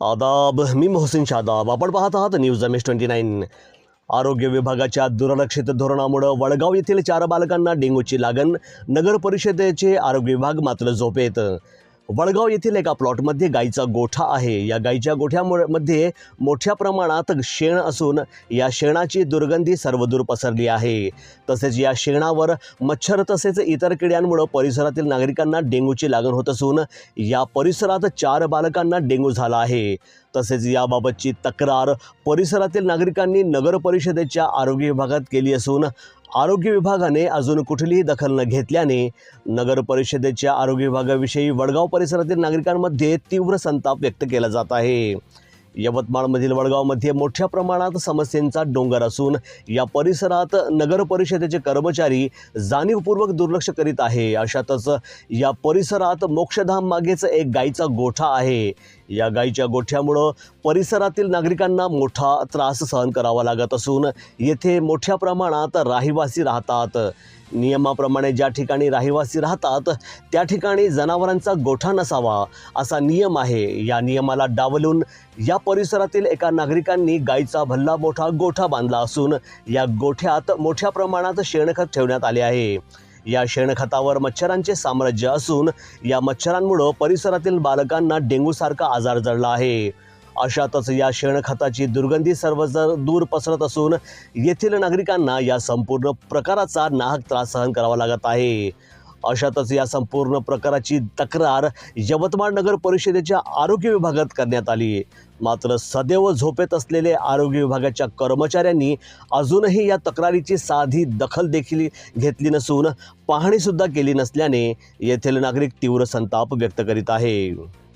आदाब, मी मोहसिन शादाब. आपण पाहत आहात न्यूज MS-29. आरोग्य विभागाच्या दुर्लक्षित धोरणामुळे वडगाव येथील 4 बालकांना डेंग्यूची लागण. नगर परिषदेचे आरोग्य विभाग मात्र झोपेत. वडगाव येथील एका प्लॉटमध्ये गाईचा गोठा आहे. या गाईच्या गोठ्यामध्ये मोठ्या प्रमाणात शेण असून या शेणाची दुर्गंधी सर्वदूर पसरली आहे. तसेच या शेणावर मच्छर तसेच इतर किड्यांमुळे परिसरातील नागरिकांना डेंग्यूची लागण होत असून या परिसरात 4 बालकांना डेंग्यू झाला आहे. तसेच याबाबतची तक्रार परिसरातील नागरिकांनी नगर परिषदेच्या आरोग्य विभागात केली असून आरोग्य विभागाने अजून कुठलीही दखल न घेतल्याने नगर परिषदेच्या आरोग्य विभागाविषयी वडगाव परिसरातील नागरिकांमध्ये तीव्र संताप व्यक्त केला जात आहे. यवतमाळमधील वडगावमध्ये मोठ्या प्रमाणात समस्यांचा डोंगर असून या परिसरात नगर परिषदेचे कर्मचारी जाणीवपूर्वक दुर्लक्ष करीत आहे. अशातच या परिसरात मोक्षधाम मागेच एक गाईचा गोठा आहे. या गाईच्या गोठ्यामुळं परिसरातील नागरिकांना मोठा त्रास सहन करावा लागत असून येथे मोठ्या प्रमाणात रहिवासी राहतात. नियमाप्रमाणे ज्या ठिकाणी रहिवासी राहतात त्या ठिकाणी जनावरांचा गोठा नसावा असा नियम आहे. या नियमाला डावलून या परिसरातील एका नागरिकांनी गाईचा भल्ला मोठा गोठा बांधला असून या गोठ्यात मोठ्या प्रमाणात शेणखत ठेवण्यात आले आहे. या शेणखतावर मच्छरांचे साम्राज्य असून या मच्छरांमुळे परिसरातील बालकांना डेंग्यूसारखा आजार जडला आहे. अशातच या शेणखताची दुर्गंधी सर्वत्र दूर पसरत असून येथील नागरिकांना या संपूर्ण प्रकाराचा नाहक त्रास सहन करावा लागत आहे. अशातच या संपूर्ण प्रकाराची तक्रार यवतमाळ नगर परिषदेच्या आरोग्य विभागात करण्यात आली. मात्र सदैव झोपेत असलेले आरोग्य विभागाच्या कर्मचाऱ्यांनी अजूनही या तक्रारीची साधी दखल देखील घेतली नसून पाहणीसुद्धा केली नसल्याने येथील नागरिक तीव्र संताप व्यक्त करीत आहे.